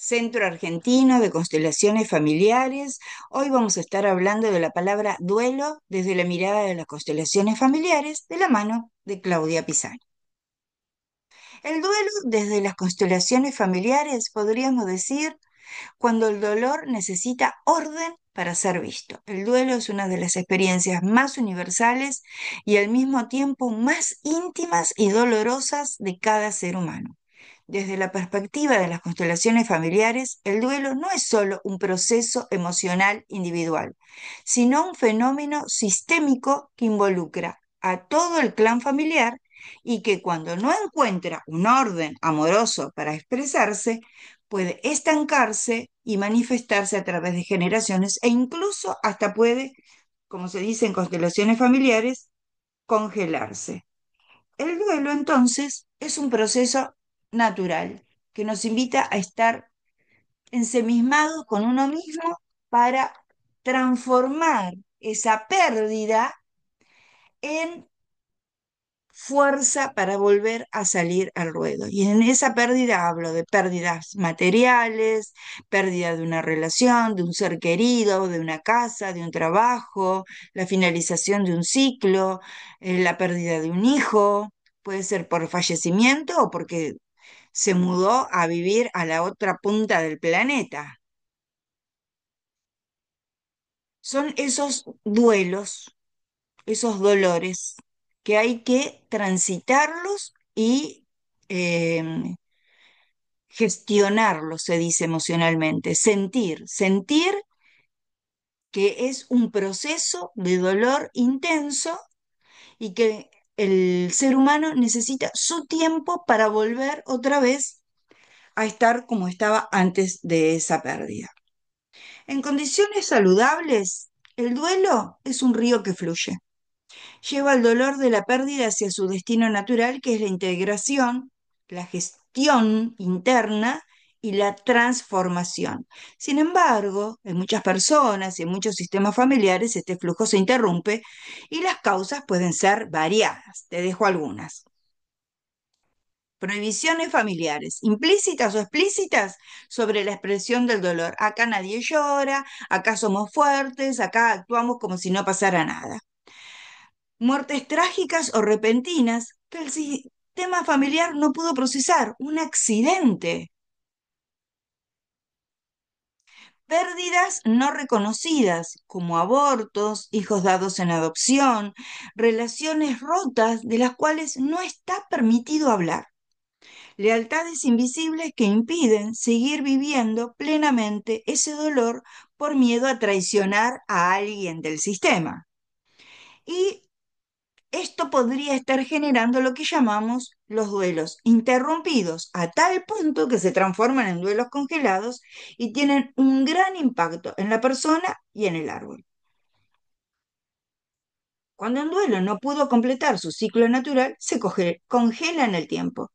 Centro Argentino de Constelaciones Familiares. Hoy vamos a estar hablando de la palabra duelo desde la mirada de las constelaciones familiares de la mano de Claudia Pisani. El duelo desde las constelaciones familiares podríamos decir cuando el dolor necesita orden para ser visto. El duelo es una de las experiencias más universales y al mismo tiempo más íntimas y dolorosas de cada ser humano. Desde la perspectiva de las constelaciones familiares, el duelo no es solo un proceso emocional individual, sino un fenómeno sistémico que involucra a todo el clan familiar y que cuando no encuentra un orden amoroso para expresarse, puede estancarse y manifestarse a través de generaciones e incluso hasta puede, como se dice en constelaciones familiares, congelarse. El duelo, entonces, es un proceso natural que nos invita a estar ensimismados con uno mismo para transformar esa pérdida en fuerza para volver a salir al ruedo. Y en esa pérdida hablo de pérdidas materiales, pérdida de una relación, de un ser querido, de una casa, de un trabajo, la finalización de un ciclo, la pérdida de un hijo, puede ser por fallecimiento o porque se mudó a vivir a la otra punta del planeta. Son esos duelos, esos dolores que hay que transitarlos y gestionarlos, se dice emocionalmente, sentir que es un proceso de dolor intenso y que el ser humano necesita su tiempo para volver otra vez a estar como estaba antes de esa pérdida. En condiciones saludables, el duelo es un río que fluye. Lleva el dolor de la pérdida hacia su destino natural, que es la integración, la gestión interna y la transformación. Sin embargo, en muchas personas y en muchos sistemas familiares este flujo se interrumpe y las causas pueden ser variadas. Te dejo algunas. Prohibiciones familiares, implícitas o explícitas, sobre la expresión del dolor. Acá nadie llora, acá somos fuertes, acá actuamos como si no pasara nada. Muertes trágicas o repentinas que el sistema familiar no pudo procesar, un accidente. Pérdidas no reconocidas, como abortos, hijos dados en adopción, relaciones rotas de las cuales no está permitido hablar. Lealtades invisibles que impiden seguir viviendo plenamente ese dolor por miedo a traicionar a alguien del sistema. Y esto podría estar generando lo que llamamos los duelos interrumpidos, a tal punto que se transforman en duelos congelados y tienen un gran impacto en la persona y en el árbol. Cuando un duelo no pudo completar su ciclo natural, se congela en el tiempo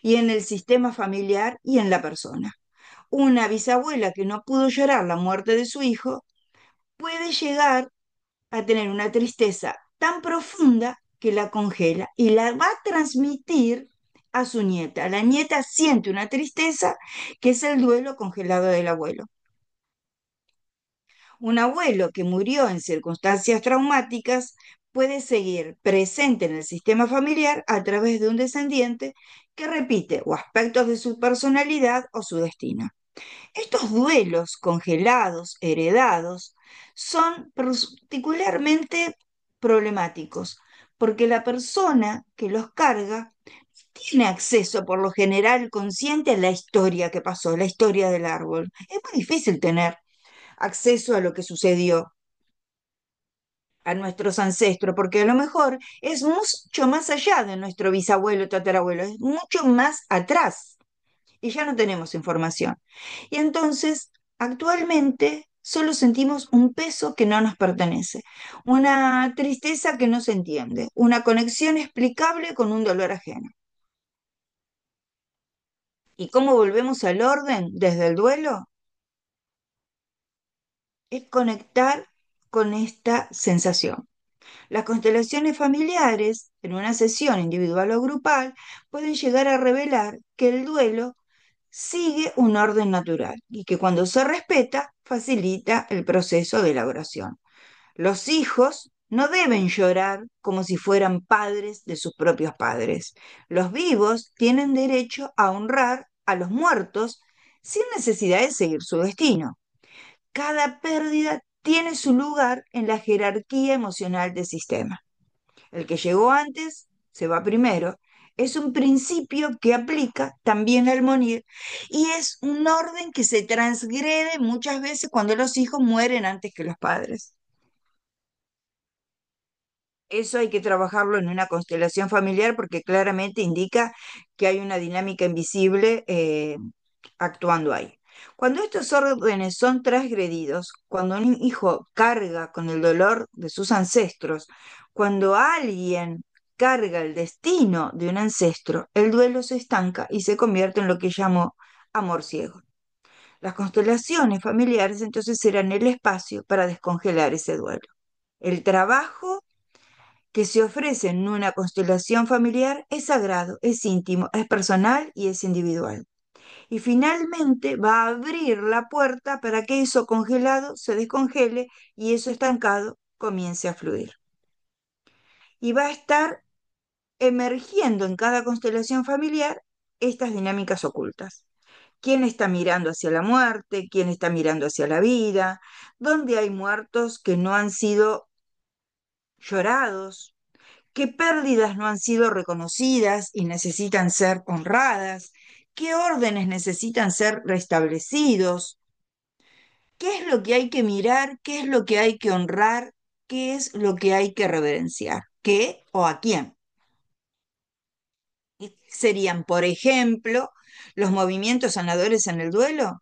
y en el sistema familiar y en la persona. Una bisabuela que no pudo llorar la muerte de su hijo puede llegar a tener una tristeza tan profunda que la congela y la va a transmitir a su nieta. La nieta siente una tristeza que es el duelo congelado del abuelo. Un abuelo que murió en circunstancias traumáticas puede seguir presente en el sistema familiar a través de un descendiente que repite o aspectos de su personalidad o su destino. Estos duelos congelados, heredados, son particularmente problemáticos porque la persona que los carga tiene acceso por lo general consciente a la historia que pasó, la historia del árbol. Es muy difícil tener acceso a lo que sucedió a nuestros ancestros, porque a lo mejor es mucho más allá de nuestro bisabuelo, tatarabuelo, es mucho más atrás y ya no tenemos información. Y entonces, actualmente, solo sentimos un peso que no nos pertenece, una tristeza que no se entiende, una conexión explicable con un dolor ajeno. ¿Y cómo volvemos al orden desde el duelo? Es conectar con esta sensación. Las constelaciones familiares, en una sesión individual o grupal, pueden llegar a revelar que el duelo sigue un orden natural y que cuando se respeta facilita el proceso de elaboración. Los hijos no deben llorar como si fueran padres de sus propios padres. Los vivos tienen derecho a honrar a los muertos sin necesidad de seguir su destino. Cada pérdida tiene su lugar en la jerarquía emocional del sistema. El que llegó antes se va primero. Es un principio que aplica también al morir y es un orden que se transgrede muchas veces cuando los hijos mueren antes que los padres. Eso hay que trabajarlo en una constelación familiar porque claramente indica que hay una dinámica invisible actuando ahí. Cuando estos órdenes son transgredidos, cuando un hijo carga con el dolor de sus ancestros, cuando alguien carga el destino de un ancestro, el duelo se estanca y se convierte en lo que llamo amor ciego. Las constelaciones familiares entonces serán el espacio para descongelar ese duelo. El trabajo que se ofrece en una constelación familiar es sagrado, es íntimo, es personal y es individual. Y finalmente va a abrir la puerta para que eso congelado se descongele y eso estancado comience a fluir. Y va a estar emergiendo en cada constelación familiar estas dinámicas ocultas. ¿Quién está mirando hacia la muerte? ¿Quién está mirando hacia la vida? ¿Dónde hay muertos que no han sido llorados? ¿Qué pérdidas no han sido reconocidas y necesitan ser honradas? ¿Qué órdenes necesitan ser restablecidos? ¿Qué es lo que hay que mirar? ¿Qué es lo que hay que honrar? ¿Qué es lo que hay que reverenciar? ¿Qué o a quién? Y serían, por ejemplo, los movimientos sanadores en el duelo,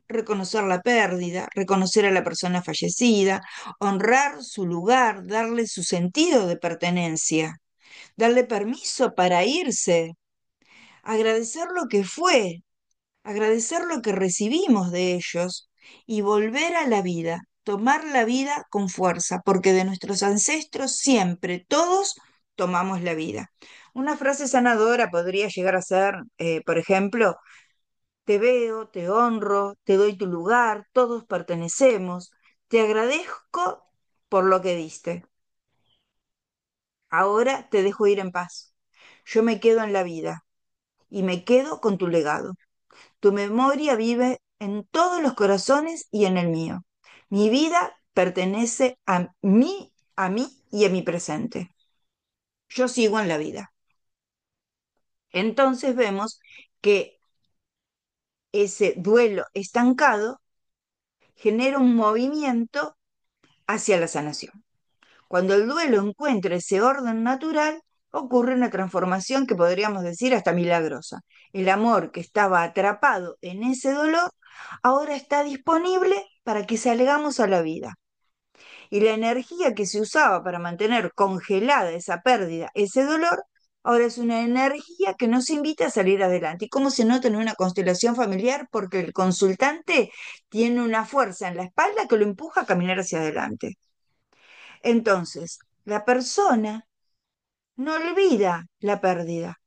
reconocer la pérdida, reconocer a la persona fallecida, honrar su lugar, darle su sentido de pertenencia, darle permiso para irse, agradecer lo que fue, agradecer lo que recibimos de ellos y volver a la vida, tomar la vida con fuerza, porque de nuestros ancestros siempre, todos tomamos la vida. Una frase sanadora podría llegar a ser, por ejemplo, te veo, te honro, te doy tu lugar, todos pertenecemos, te agradezco por lo que diste. Ahora te dejo ir en paz. Yo me quedo en la vida y me quedo con tu legado. Tu memoria vive en todos los corazones y en el mío. Mi vida pertenece a mí y a mi presente. Yo sigo en la vida. Entonces vemos que ese duelo estancado genera un movimiento hacia la sanación. Cuando el duelo encuentra ese orden natural, ocurre una transformación que podríamos decir hasta milagrosa. El amor que estaba atrapado en ese dolor ahora está disponible para que salgamos a la vida. Y la energía que se usaba para mantener congelada esa pérdida, ese dolor, ahora es una energía que nos invita a salir adelante. ¿Y cómo se nota en una constelación familiar? Porque el consultante tiene una fuerza en la espalda que lo empuja a caminar hacia adelante. Entonces, la persona no olvida la pérdida,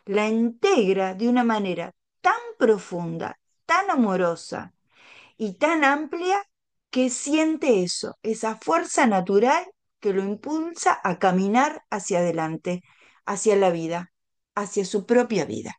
la integra de una manera tan profunda, tan amorosa y tan amplia que siente eso, esa fuerza natural que lo impulsa a caminar hacia adelante, hacia la vida, hacia su propia vida.